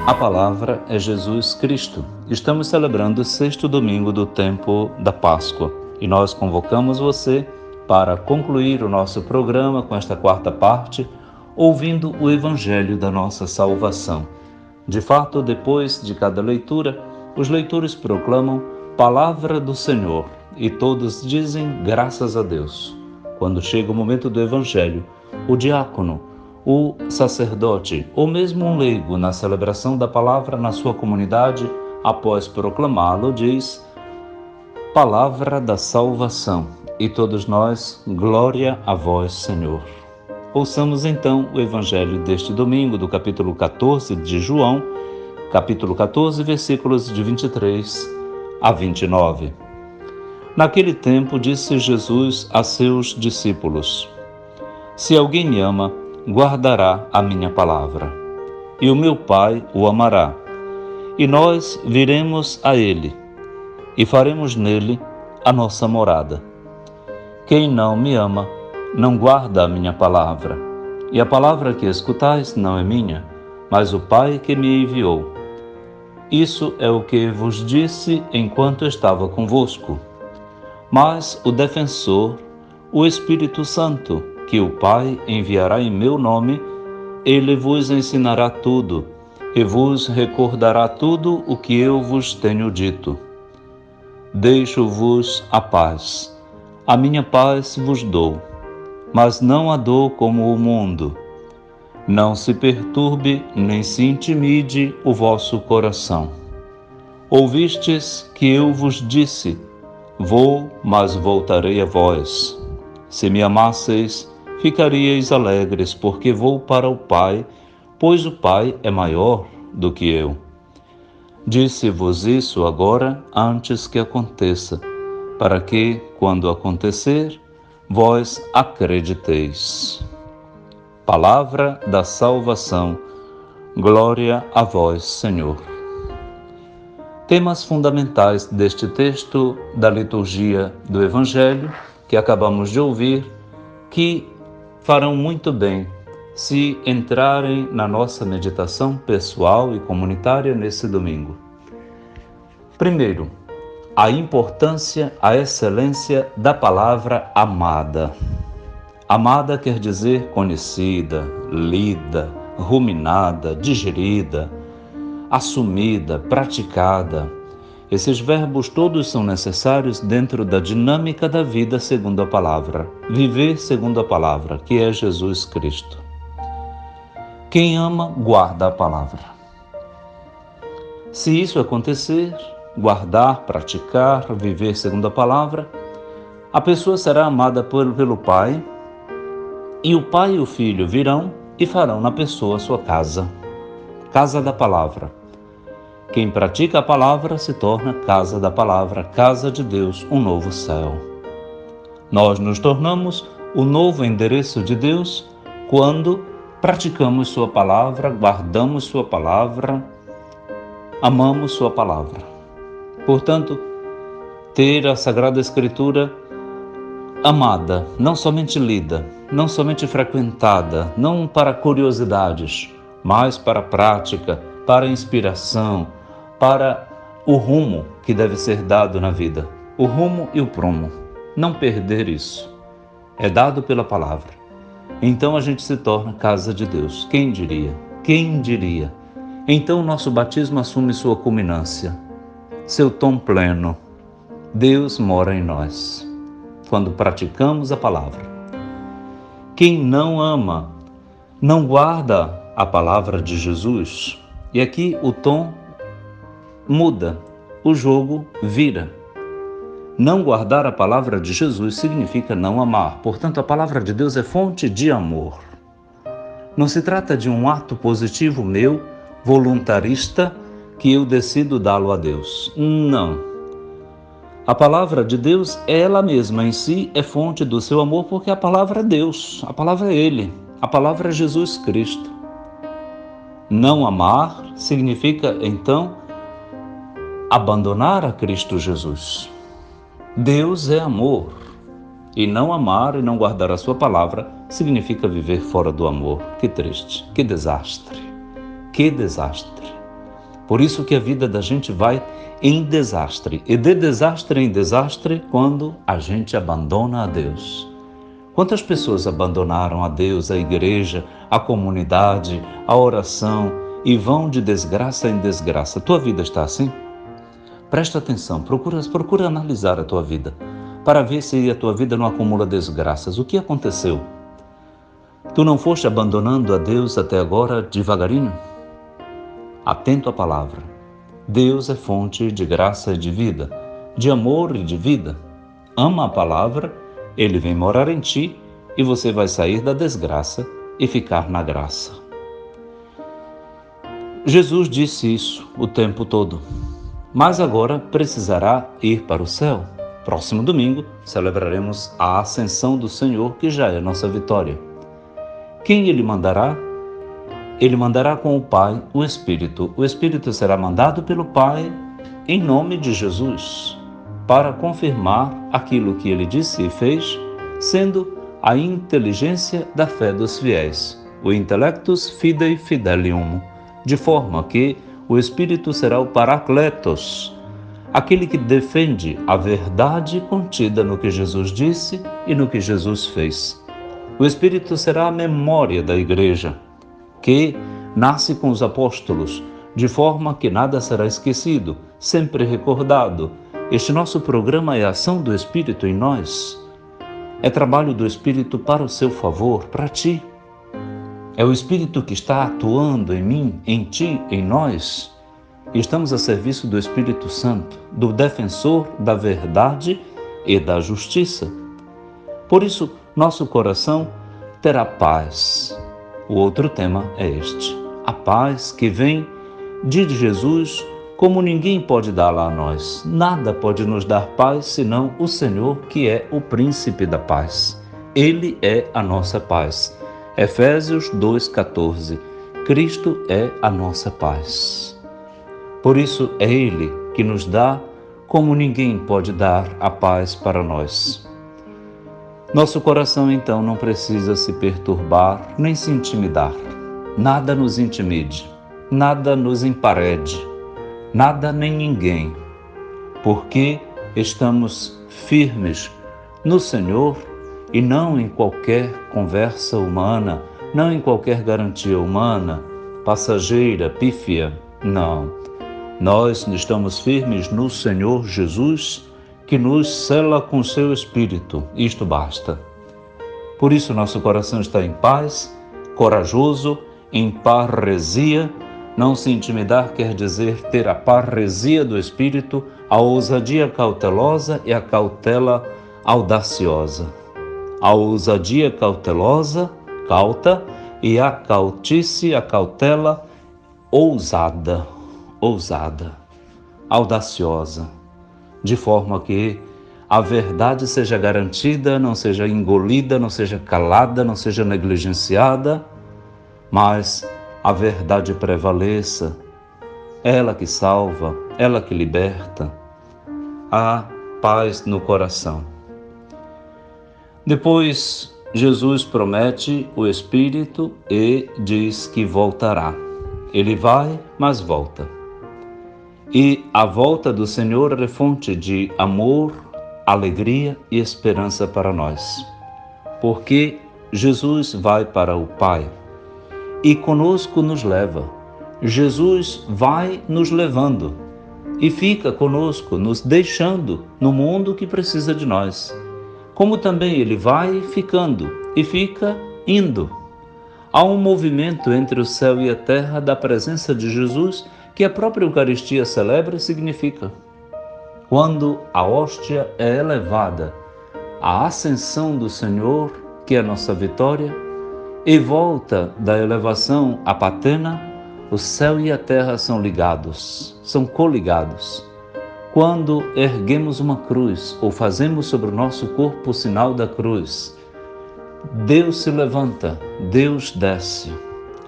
A palavra é Jesus Cristo. Estamos celebrando o 6º domingo do tempo da Páscoa. E nós convocamos você para concluir o nosso programa com esta quarta parte, ouvindo o Evangelho da nossa salvação. De fato, depois de cada leitura, os leitores proclamam Palavra do Senhor e todos dizem graças a Deus. Quando chega o momento do Evangelho, o diácono, o sacerdote ou mesmo um leigo na celebração da palavra na sua comunidade, após proclamá-lo, diz Palavra da salvação. E todos nós, glória a vós, Senhor. Ouçamos então o Evangelho deste domingo, do capítulo 14 de João, capítulo 14, versículos de 23 a 29. Naquele tempo disse Jesus a seus discípulos: Se alguém me ama, guardará a minha palavra, e o meu Pai o amará, e nós viremos a ele, e faremos nele a nossa morada. Quem não me ama, não guarda a minha palavra, e a palavra que escutais não é minha, mas o Pai que me enviou. Isso é o que vos disse enquanto estava convosco. Mas o defensor, o Espírito Santo, que o Pai enviará em meu nome, ele vos ensinará tudo e vos recordará tudo o que eu vos tenho dito. Deixo-vos a paz. A minha paz vos dou, mas não a dou como o mundo. Não se perturbe nem se intimide o vosso coração. Ouvistes que eu vos disse, vou, mas voltarei a vós. Se me amasseis, ficaríeis alegres, porque vou para o Pai, pois o Pai é maior do que eu. Disse-vos isso agora, antes que aconteça, para que, quando acontecer, vós acrediteis. Palavra da salvação, glória a vós, Senhor. Temas fundamentais deste texto da liturgia do Evangelho, que acabamos de ouvir, que farão muito bem se entrarem na nossa meditação pessoal e comunitária nesse domingo. Primeiro, a importância, a excelência da palavra amada. Amada quer dizer conhecida, lida, ruminada, digerida, assumida, praticada. Esses verbos todos são necessários dentro da dinâmica da vida segundo a palavra, viver segundo a palavra, que é Jesus Cristo. Quem ama, guarda a palavra. Se isso acontecer, guardar, praticar, viver segundo a palavra, a pessoa será amada pelo Pai, e o Pai e o Filho virão e farão na pessoa sua casa, casa da palavra. Quem pratica a palavra se torna casa da palavra, casa de Deus, um novo céu. Nós nos tornamos o novo endereço de Deus quando praticamos sua palavra, guardamos sua palavra, amamos sua palavra. Portanto, ter a Sagrada Escritura amada, não somente lida, não somente frequentada, não para curiosidades, mas para a prática, para a inspiração, para o rumo que deve ser dado na vida, o rumo e o prumo. Não perder isso. É dado pela palavra. Então a gente se torna casa de Deus. Quem diria? Quem diria? Então o nosso batismo assume sua culminância, seu tom pleno. Deus mora em nós, quando praticamos a palavra. Quem não ama, não guarda a palavra de Jesus. E aqui o tom muda, o jogo vira. Não guardar a palavra de Jesus significa não amar. Portanto, a palavra de Deus é fonte de amor. Não se trata de um ato positivo meu, voluntarista, que eu decido dá-lo a Deus. Não. A palavra de Deus, ela mesma em si, é fonte do seu amor, porque a palavra é Deus, a palavra é Ele, a palavra é Jesus Cristo. Não amar significa, então, abandonar a Cristo Jesus. Deus é amor, e não amar e não guardar a sua palavra significa viver fora do amor. Que triste, que desastre, que desastre. Por isso que a vida da gente vai em desastre, e de desastre em desastre quando a gente abandona a Deus. Quantas pessoas abandonaram a Deus, a igreja, a comunidade, a oração e vão de desgraça em desgraça? Tua vida está assim? Presta atenção, procura analisar a tua vida, para ver se a tua vida não acumula desgraças. O que aconteceu? Tu não foste abandonando a Deus até agora devagarinho? Atento à palavra. Deus é fonte de graça e de vida, de amor e de vida. Ama a palavra, Ele vem morar em ti e você vai sair da desgraça e ficar na graça. Jesus disse isso o tempo todo, mas agora precisará ir para o céu. Próximo domingo celebraremos a ascensão do Senhor, que já é nossa vitória. Quem Ele mandará? Ele mandará com o Pai o Espírito. O Espírito será mandado pelo Pai em nome de Jesus, para confirmar aquilo que Ele disse e fez, sendo a inteligência da fé dos fiéis, o intellectus fidei fidelium, de forma que o Espírito será o Paracletos, aquele que defende a verdade contida no que Jesus disse e no que Jesus fez. O Espírito será a memória da Igreja, que nasce com os apóstolos, de forma que nada será esquecido, sempre recordado. Este nosso programa é a ação do Espírito em nós. É trabalho do Espírito para o seu favor, para ti. É o Espírito que está atuando em mim, em ti, em nós. E estamos a serviço do Espírito Santo, do defensor da verdade e da justiça. Por isso, nosso coração terá paz. O outro tema é este: a paz que vem de Jesus, como ninguém pode dá-la a nós. Nada pode nos dar paz senão o Senhor, que é o príncipe da paz. Ele é a nossa paz. Efésios 2,14. Cristo é a nossa paz. Por isso é Ele que nos dá como ninguém pode dar a paz para nós. Nosso coração, então, não precisa se perturbar nem se intimidar. Nada nos intimide, nada nos emparede, nada nem ninguém, porque estamos firmes no Senhor e não em qualquer conversa humana, não em qualquer garantia humana, passageira, pífia, não. Nós estamos firmes no Senhor Jesus, que nos sela com seu Espírito. Isto basta. Por isso nosso coração está em paz, corajoso, em parresia. Não se intimidar quer dizer ter a parresia do Espírito, a ousadia cautelosa e a cautela audaciosa. A ousadia cautelosa, cauta, e a cautice, a cautela ousada, audaciosa, de forma que a verdade seja garantida, não seja engolida, não seja calada, não seja negligenciada, mas a verdade prevaleça, ela que salva, ela que liberta, a paz no coração. Depois, Jesus promete o Espírito e diz que voltará. Ele vai, mas volta. E a volta do Senhor é fonte de amor, alegria e esperança para nós. Porque Jesus vai para o Pai e conosco nos leva. Jesus vai nos levando e fica conosco, nos deixando no mundo que precisa de nós. Como também Ele vai ficando e fica indo. Há um movimento entre o céu e a terra da presença de Jesus que a própria Eucaristia celebra e significa. Quando a hóstia é elevada, a ascensão do Senhor, que é a nossa vitória, e volta da elevação à patena, o céu e a terra são ligados, são coligados. Quando erguemos uma cruz ou fazemos sobre o nosso corpo o sinal da cruz, Deus se levanta, Deus desce.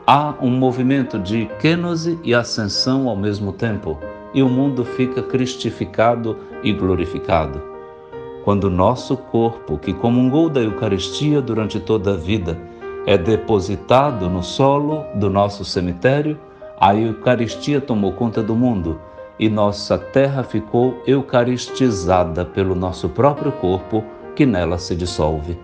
Há um movimento de kênose e ascensão ao mesmo tempo, e o mundo fica cristificado e glorificado. Quando o nosso corpo, que comungou da Eucaristia durante toda a vida, é depositado no solo do nosso cemitério, A Eucaristia tomou conta do mundo e nossa terra ficou eucaristizada pelo nosso próprio corpo que nela se dissolve.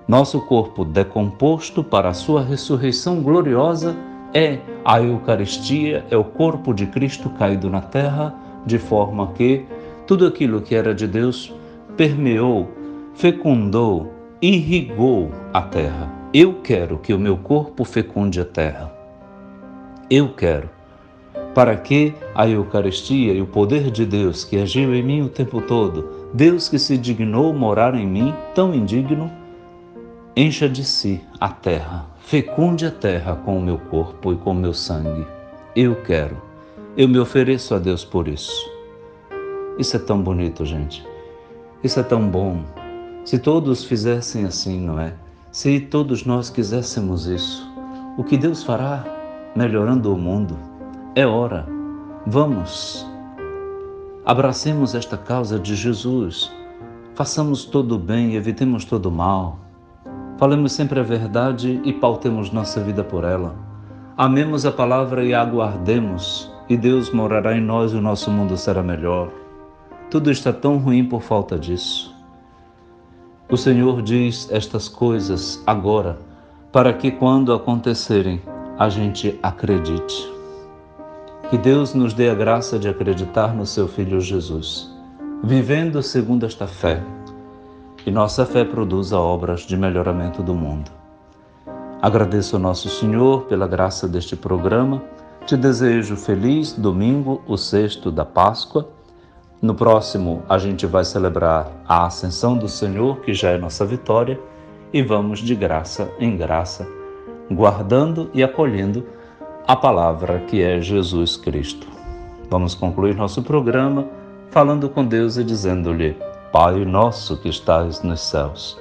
Nosso corpo decomposto para a sua ressurreição gloriosa é a Eucaristia, é o corpo de Cristo caído na terra, de forma que tudo aquilo que era de Deus permeou, fecundou, irrigou a terra. Eu quero que o meu corpo fecunde a terra. Eu quero. Para que a Eucaristia e o poder de Deus que agiu em mim o tempo todo, Deus que se dignou morar em mim, tão indigno, encha de si a terra, fecunde a terra com o meu corpo e com o meu sangue. Eu quero. Eu me ofereço a Deus por isso. Isso é tão bonito, gente. Isso é tão bom. Se todos fizessem assim, não é? Se todos nós quiséssemos isso, o que Deus fará melhorando o mundo? É hora. Vamos. Abracemos esta causa de Jesus. Façamos todo o bem, evitemos todo o mal. Falemos sempre a verdade e pautemos nossa vida por ela. Amemos a palavra e a aguardemos, e Deus morará em nós e o nosso mundo será melhor. Tudo está tão ruim por falta disso. O Senhor diz estas coisas agora, para que quando acontecerem, a gente acredite. Que Deus nos dê a graça de acreditar no seu Filho Jesus, vivendo segundo esta fé, e nossa fé produza obras de melhoramento do mundo. Agradeço ao nosso Senhor pela graça deste programa. Te desejo feliz domingo, o 6º da Páscoa. No próximo, a gente vai celebrar a Ascensão do Senhor, que já é nossa vitória, e vamos de graça em graça, guardando e acolhendo a palavra que é Jesus Cristo. Vamos concluir nosso programa falando com Deus e dizendo-lhe: Pai nosso que estais nos céus,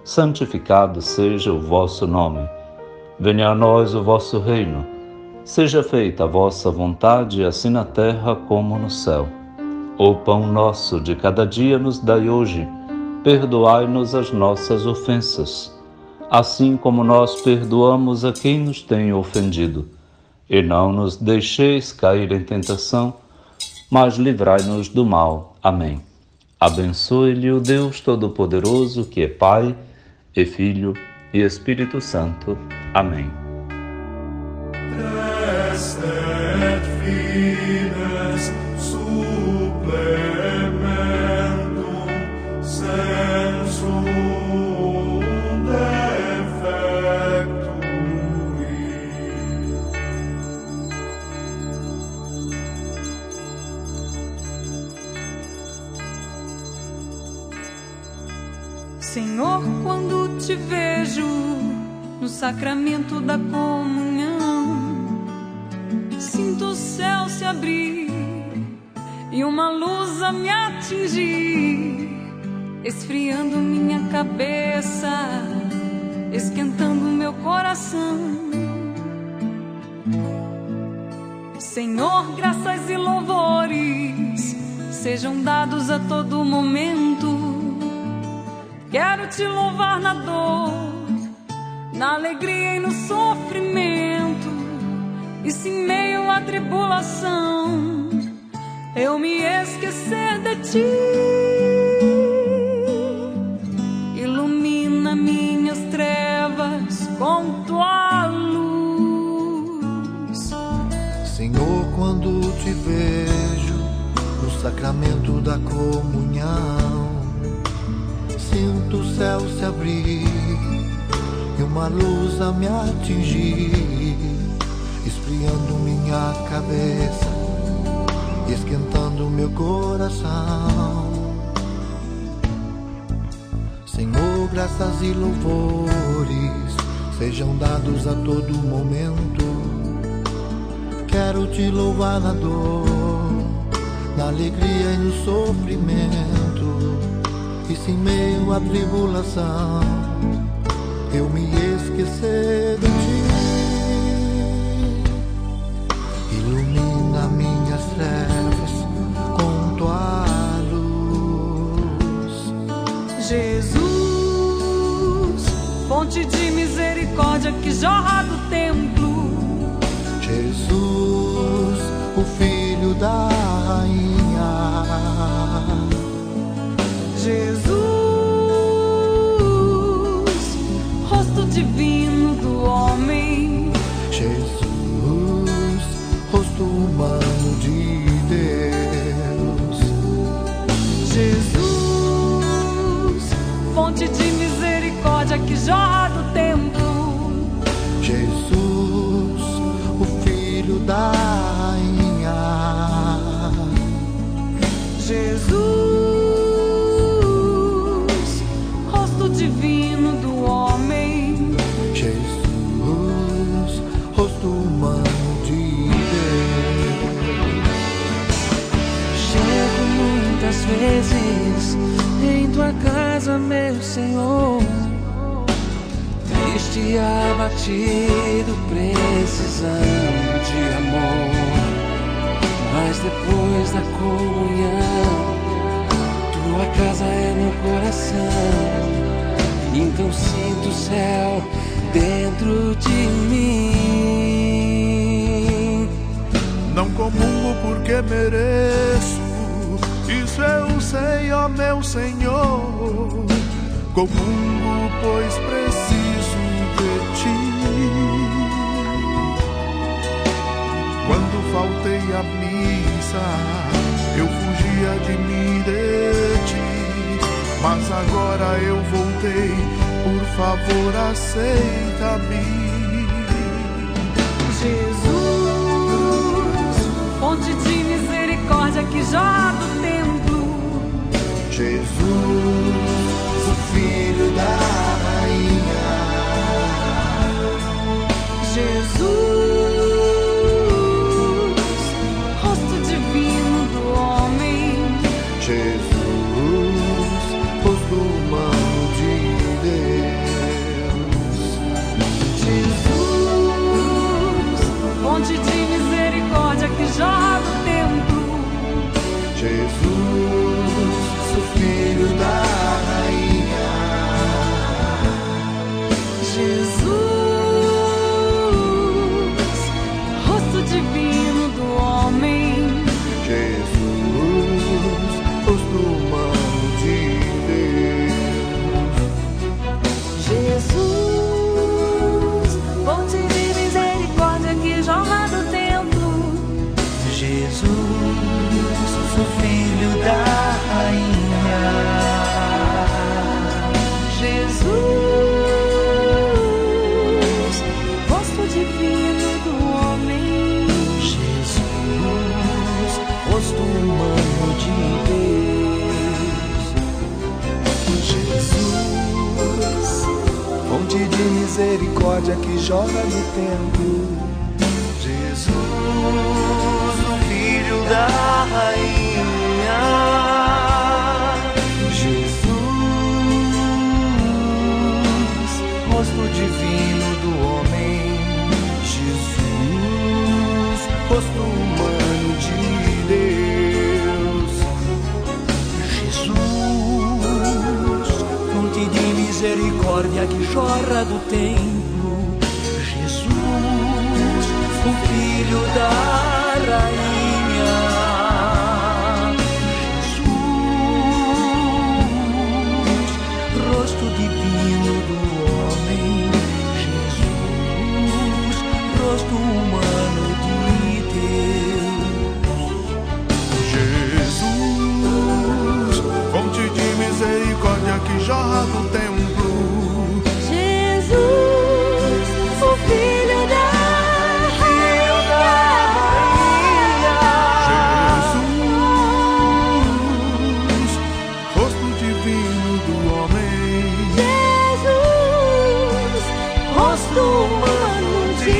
santificado seja o vosso nome. Venha a nós o vosso reino. Seja feita a vossa vontade, assim na terra como no céu. O pão nosso de cada dia nos dai hoje. Perdoai-nos as nossas ofensas, assim como nós perdoamos a quem nos tem ofendido. E não nos deixeis cair em tentação, mas livrai-nos do mal. Amém. Abençoe-lhe o Deus Todo-Poderoso, que é Pai, e Filho, e Espírito Santo. Amém. Restet fides supplementum sensum Senhor, quando te vejo no sacramento da comunhão, sinto o céu se abrir e uma luz a me atingir, esfriando minha cabeça, esquentando meu coração. Senhor, graças e louvores sejam dados a todo momento. Quero te louvar na dor, na alegria e no sofrimento. E se em meio à tribulação eu me esquecer de ti, ilumina minhas trevas com tua luz. Senhor, quando te vejo no sacramento da comunhão, sinto o céu se abrir e uma luz a me atingir, esfriando minha cabeça, esquentando meu coração. Senhor, graças e louvores sejam dados a todo momento. Quero te louvar na dor, na alegria e no sofrimento. E se em meio à tribulação eu me esquecer de ti, ilumina minhas trevas com tua luz. Jesus, fonte de misericórdia que jorra do templo, Jesus, o Filho da Rainha. Jesus, rosto divino do homem. Jesus, rosto humano de Deus. Jesus, fonte de misericórdia que jorra do templo. Jesus, o Filho da Rainha. Jesus, rosto divino do homem. Jesus, rosto humano de Deus. Chego muitas vezes em tua casa, meu Senhor, triste e abatido, precisando de amor. Mas depois da comunhão, tua casa é meu coração. Então sinto o céu dentro de mim. Não comungo porque mereço, isso eu sei, ó meu Senhor. Comungo pois preciso de ti. Quando faltei à missa, eu fugia de mim, de ti. Mas agora eu voltei, por favor aceita-me. Jesus, fonte de misericórdia que jorra do templo. Jesus, o Filho da Rainha. Jesus, rosto divino do homem. Jesus, rosto humano de Deus. Jesus, fonte de misericórdia que jorra do templo. Jesus, o Filho da Rainha. Jesus, rosto divino do homem. Jesus, rosto humano de Deus. Jesus, fonte de misericórdia que jorra do templo. Jesus, o Filho da Rainha. Jesus, rosto divino do homem. Jesus, rosto humano de Deus. Jesus, fonte de misericórdia que jorra no templo. Jesus, o Filho da Rainha. Jesus, rosto divino do homem. Jesus, rosto humano de Deus. Jesus, fonte de misericórdia que jorra do templo. Jesus, o Filho da Rainha. Jesus, rosto divino do homem. Jesus, rosto humano de Jesus, fonte de misericórdia que jorra do templo. Jesus, o Filho da Jesus, rosto divino do homem. Jesus, rosto humano de